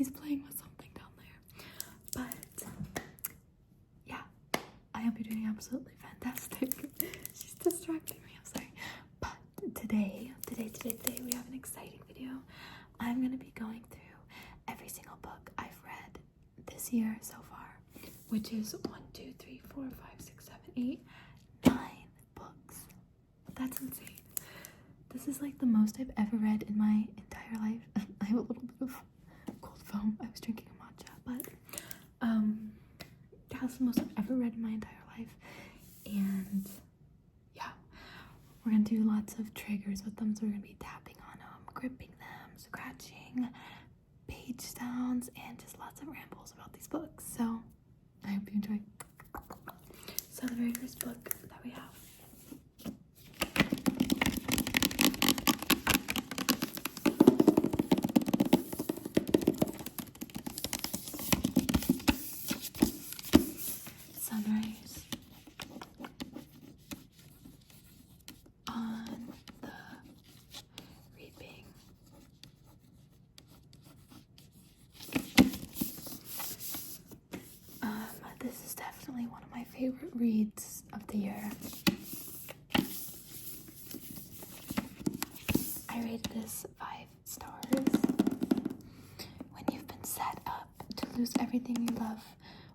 he's playing with something down there. But yeah, I hope you're doing absolutely fantastic. She's distracting me, I'm sorry. But today, we have an exciting video. I'm gonna be going through every single book I've read this year so far, which is 1, 2, 3, 4, 5, 6, 7, 8, 9 books. That's insane. This is like the most I've ever read in my entire life. I have a little bit of cold foam. I was drinking a matcha, but that's the most I've ever read in my entire life. And yeah, we're gonna do lots of triggers with them. So we're gonna be tapping on them, gripping them, scratching, page sounds, and just lots of rambles about these books. So I hope you enjoy. So the very first book that we have, Sunrise on the Reaping. This is definitely one of my favorite reads of the year. I rated this 5 stars. When you've been set up to lose everything you love,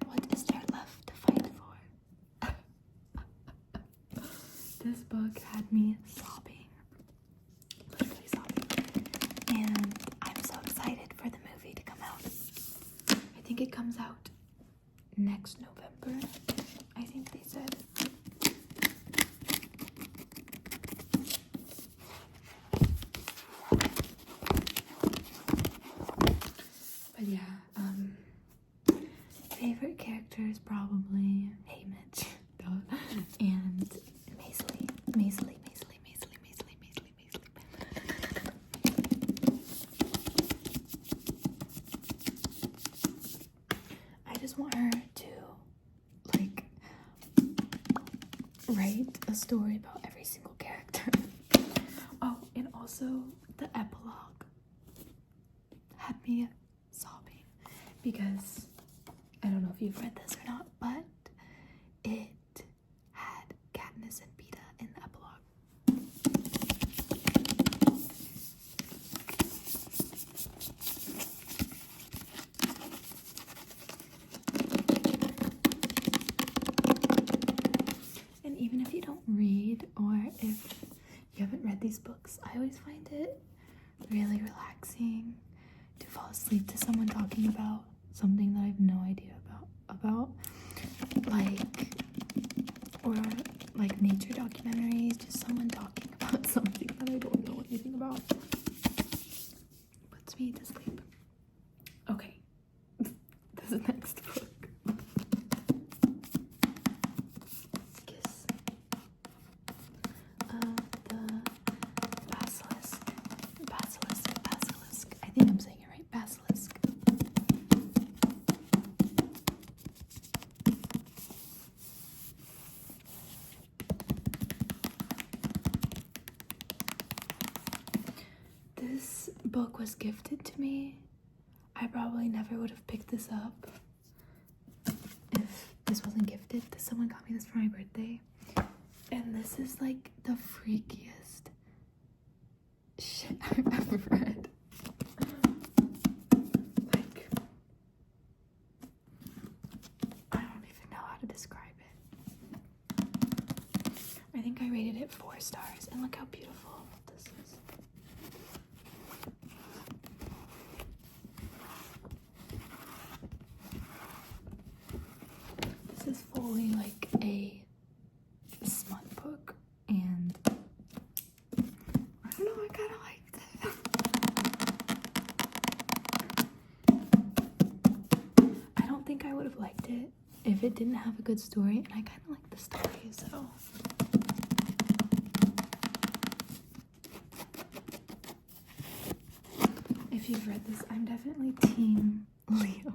what is there left to fight for? This book had me sobbing, literally sobbing, and I'm so excited for the movie to come out. I think it comes out next November, I think they said. But yeah, favorite characters probably Haymitch, and Maisley. I just want her to like write a story about every single character. Oh, and also the epilogue had me sobbing because I don't know if you've read this or not, but it had Katniss and Peeta in the epilogue. And even if you don't read, or if you haven't read these books, I always find it really relaxing to fall asleep to someone talking about something that I have no idea about, or like nature documentaries, just someone talking about something that I don't know anything about. Puts me to sleep. Okay, this next book. Kiss of the Basilisk. I think I'm saying it right. Basilisk. This book was gifted to me. I probably never would have picked this up if this wasn't gifted. Someone got me this for my birthday. And this is like the freakiest shit I've ever read. Like, I don't even know how to describe it. I think I rated it 4 stars, and look how beautiful this is. This is fully like a smut book, and I don't know, I kind of liked it. I don't think I would have liked it if it didn't have a good story, and I kind of like the story, so. If you've read this, I'm definitely team Leo.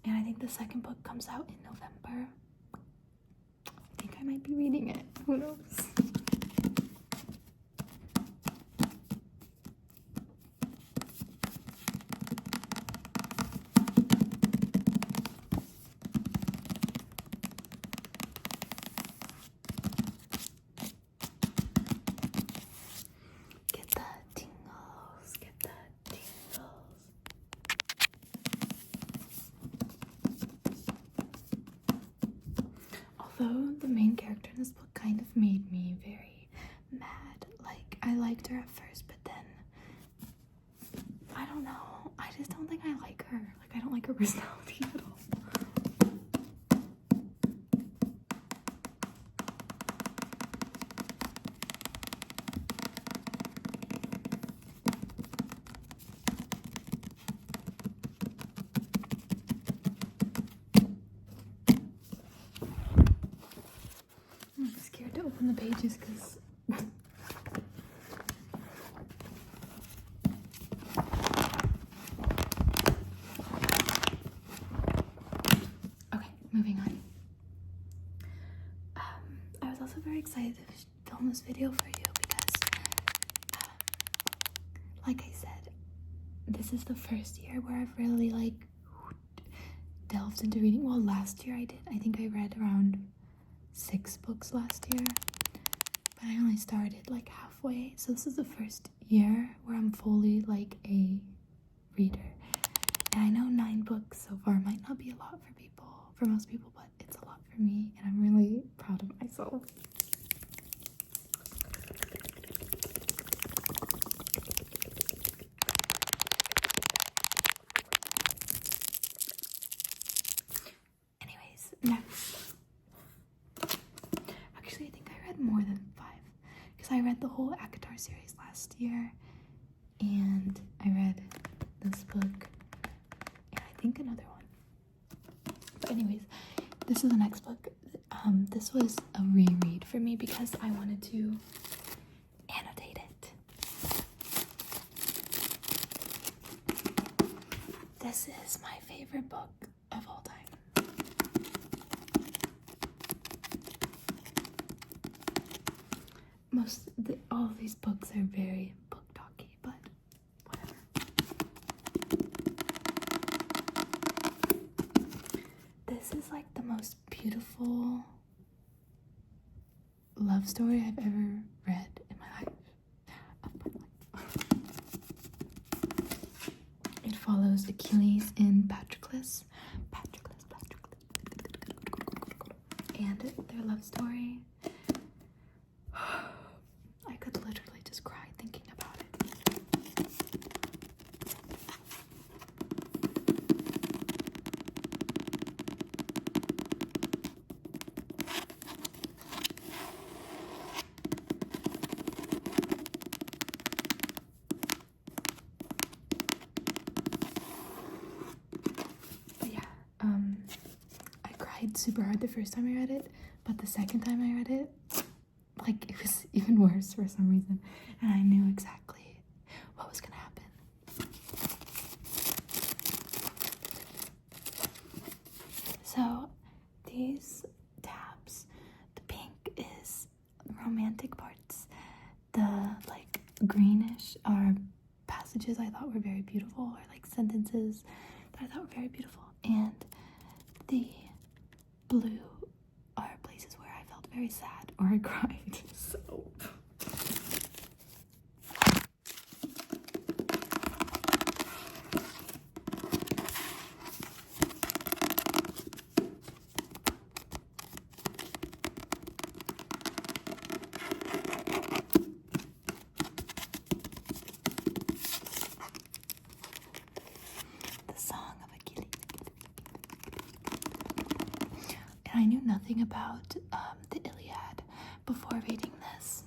And I think the second book comes out in November. I think I I might be reading it. Who knows? Get the tingles. Get the tingles. Although the main character in this book kind of made me very mad. Like, I liked her at first, but then I don't know. I just don't think I like her. Like, I don't like her personality at all. I'm scared to open the pages because okay, moving on. I was also very excited to film this video for you because, like I said, this is the first year where I've really like delved into reading. Well, last year I did. I think I read around 6 books last year, but I only started like halfway. So this is the first year where I'm fully like a reader. And I know 9 books so far might not be a lot for most people, but it's a lot for me, and I'm really proud of myself. Anyways, next. Actually, I think I read more than 5, because I read the whole ACOTAR series last year, and I read this book, and I think another one. But anyways, this is the next book. This was a reread for me because I wanted to annotate it. This is my favorite book of all time. All of these books are very book talky, but whatever. This is like the most beautiful love story I've ever read in my life. It follows Achilles and Patroclus, and their love story. I could literally just cry thinking about it. But yeah, I cried super hard the first time I read it, but the second time I read it, like, it was even worse for some reason, and I knew exactly what was gonna happen. So these tabs, the pink is romantic parts, the like greenish are passages I thought were very beautiful, or like sentences that I thought were very beautiful, and the blue are places where I felt very sad or I cried. So the Song of Achilles. And I knew nothing about the Iliad before reading this,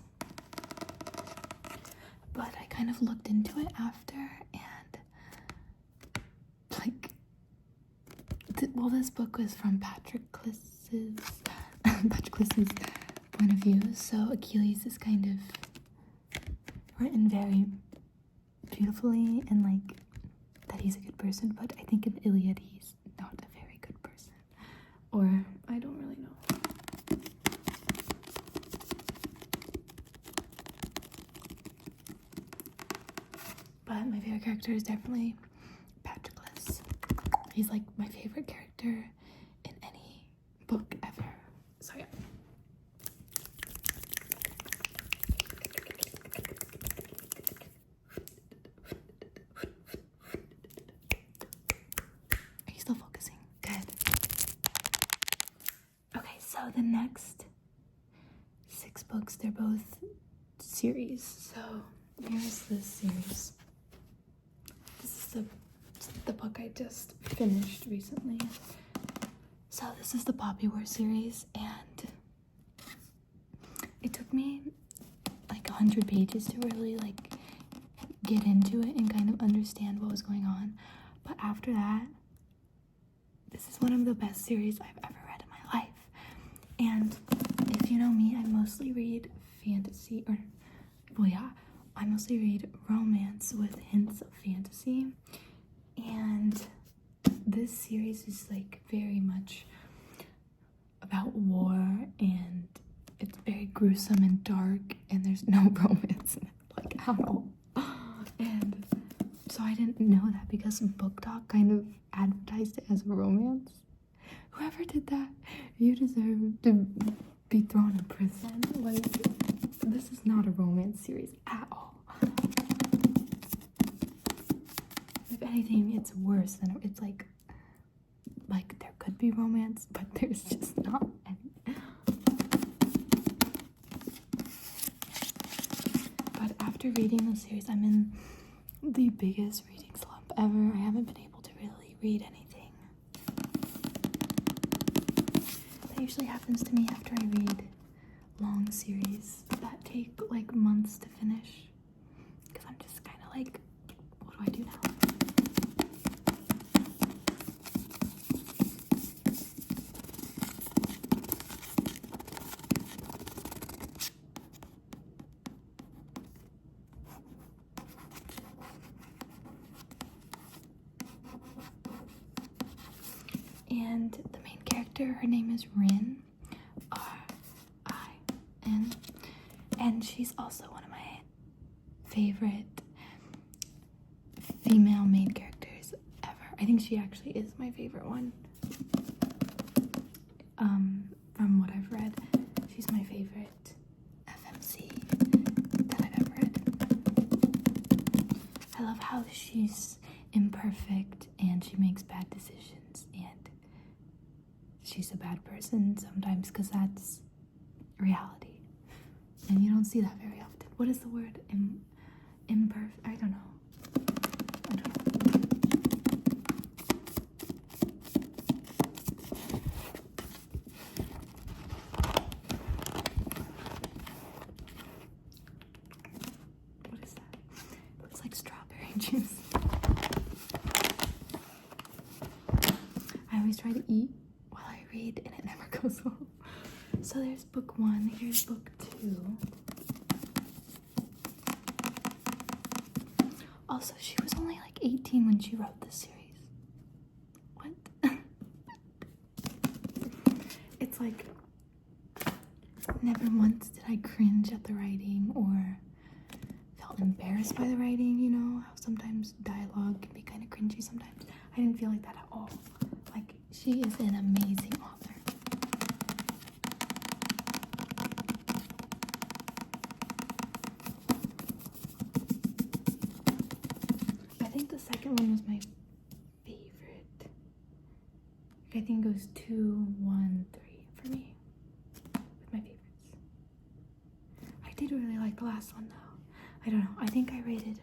but I kind of looked into it after, and like, well, this book was from Patroclus's point of view, so Achilles is kind of written very beautifully, and like that he's a good person, but I think in the Iliad he's not a very good person, or I don't really know. But my favorite character is definitely Patroclus. He's like my favorite character in any book ever. So yeah. Are you still focusing? Good. Okay, so the next 6 books, they're both series. So here's this series. This is the book I just finished recently. So this is the Poppy War series, and it took me like 100 pages to really like get into it and kind of understand what was going on. But after that, this is one of the best series I've ever read in my life. And if you know me, I mostly read fantasy, I mostly read romance with hints of fantasy. And this series is like very much about war, and it's very gruesome and dark, and there's no romance in it, like at all. And so I didn't know that because Book Talk kind of advertised it as a romance. Whoever did that, you deserve to be thrown in prison. Like, this is not a romance series at all. If anything, it's worse than it's like there could be romance, but there's just not any. But after reading the series, I'm in the biggest reading slump ever. I haven't been able to really read anything. That usually happens to me after I read long series that take like months to finish, because I'm just kind of like, what do I do now? And the main character, her name is Rin, R-I-N, and she's also one of my favorite female main characters ever. I think she actually is my favorite one. From what I've read, she's my favorite FMC that I've ever read. I love how she's imperfect and she makes bad decisions, and she's a bad person sometimes, because that's reality, and you don't see that very often. What is the word? Imperfect? I don't know. What is that? It looks like strawberry juice. I always try to eat while I read, and it never goes well. So there's book 1, here's book 2. Also, she was only like 18 when she wrote this series. What? It's like, never once did I cringe at the writing or felt embarrassed by the writing, you know, how sometimes dialogue can be kind of cringy sometimes. I didn't feel like that at all. Like, she is an amazing author. I think the second one was my favorite. I think it goes 2, 1, 3 for me with my favorites. I did really like the last one though. I don't know. I think I rated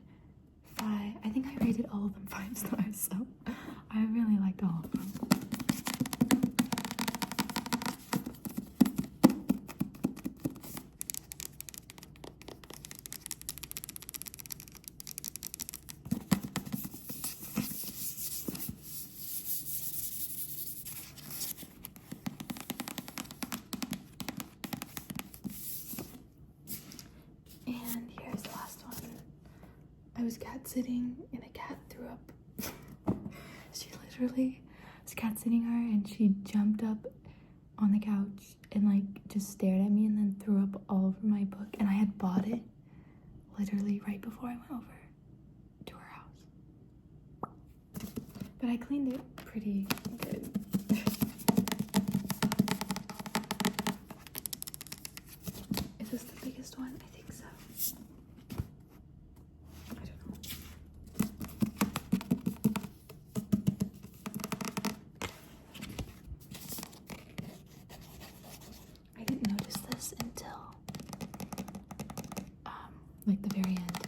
5. I think I rated all of them 5 stars, so I really liked all of them. And here's the last one. I was cat sitting and a cat threw up. She literally was cat sitting her and she jumped up on the couch and like just stared at me and then threw up all over my book. And I had bought it literally right before I went over to her But I cleaned it pretty good. Is this the biggest one? I think so. I don't know. I didn't notice this until like the very end.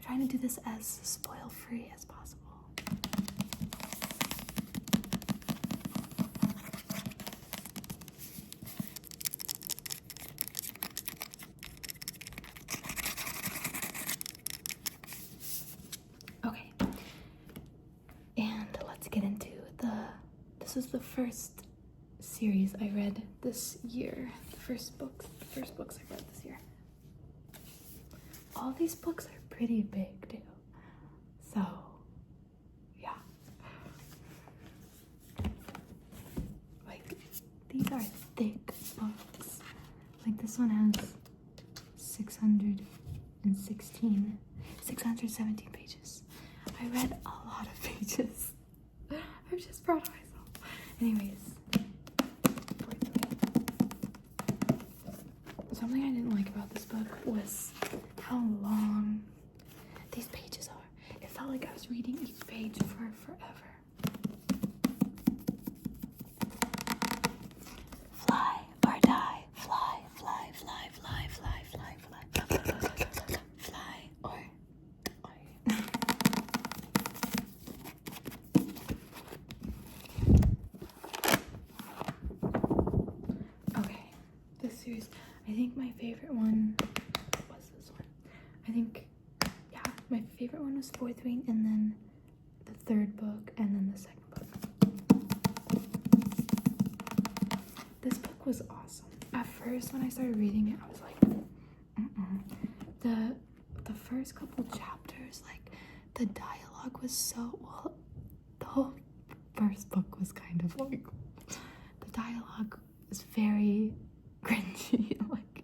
I'm trying to do this as spoil-free as possible. Okay, and let's get into this is the first series I read this year. The first books I read this year. All these books are pretty big too. So, yeah. Like, these are thick books. Like, this one has 617 pages. I read a lot of pages. I'm just proud of myself. Anyways, something I didn't like about this book was how long these pages are. It felt like I was reading each page for forever. Fly or die. Fly, fly, fly, fly, fly, fly, fly. Fly or die. Okay, this series, I think my favorite one was this one. I think, yeah, my favorite one was Fourth Wing, and then the third book, and then the second book. This book was awesome. At first, when I started reading it, I was like, The first couple chapters, like, the dialogue was so, well, the whole first book was kind of like, the dialogue was very cringy, like,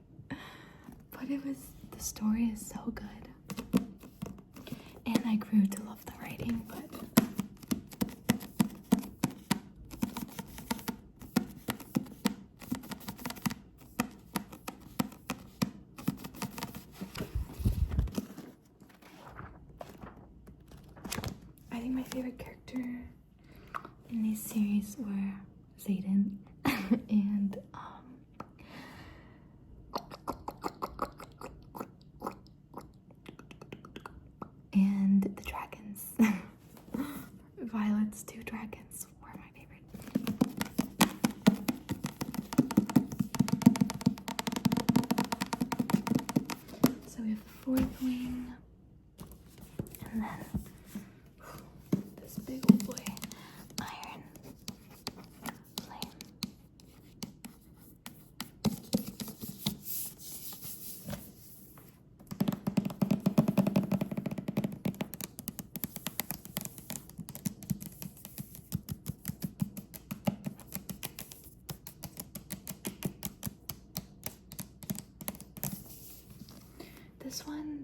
but the story is so good, and I grew to love the writing, but I think my favorite character in these series were Zayden and the dragons. Violet's two dragons were my favorite. So we have Fourth Wing, and then this big old boy, Iron Flame.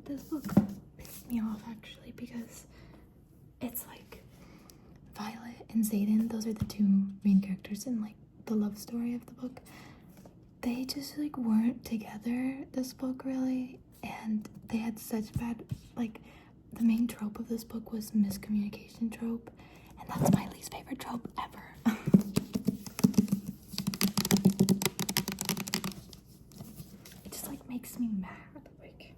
This book pissed me off actually, because it's like Violet and Zayden, those are the two main characters in like the love story of the book. They just like weren't together this book really, and they had such bad, like, the main trope of this book was miscommunication trope, and that's my least favorite trope ever. It just like makes me mad. Like,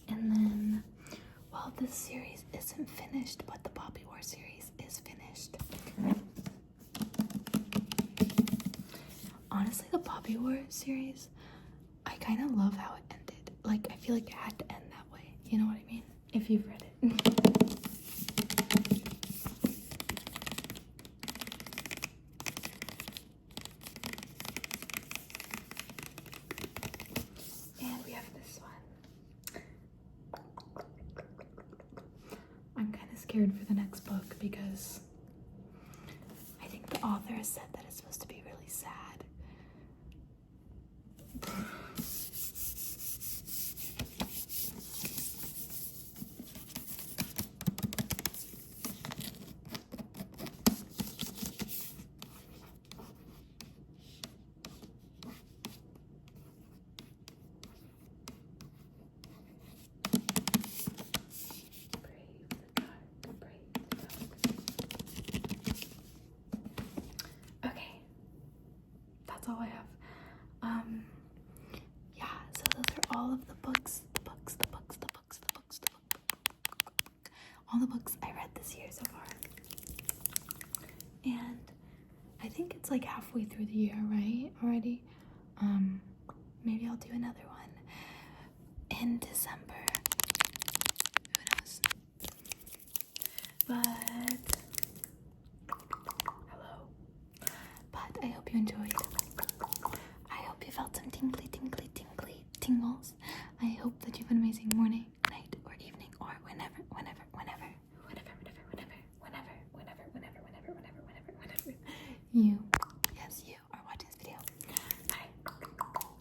I don't know. This series isn't finished, but the Poppy War series is finished. Honestly, the Poppy War series, I kind of love how it ended. Like, I feel like it had to end that way. You know what I mean? if you've read it. And we have this one. I'm kind of scared for the next book because I think the author has said that it's supposed to be really sad. Okay, that's all I have. Yeah, so those are all of the books, all the books I read this year so far. And I think it's like halfway through the year, right? Already. Maybe I'll do another one in December. Who knows? But hello. But I hope you enjoyed. I hope you felt some tingly tingles. I hope that you have an amazing morning, night, or evening, or whenever you, yes, you are watching this video. I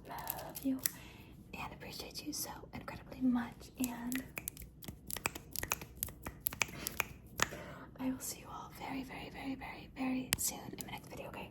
love you and appreciate you so incredibly much, and I will see you all very soon in my next video, okay?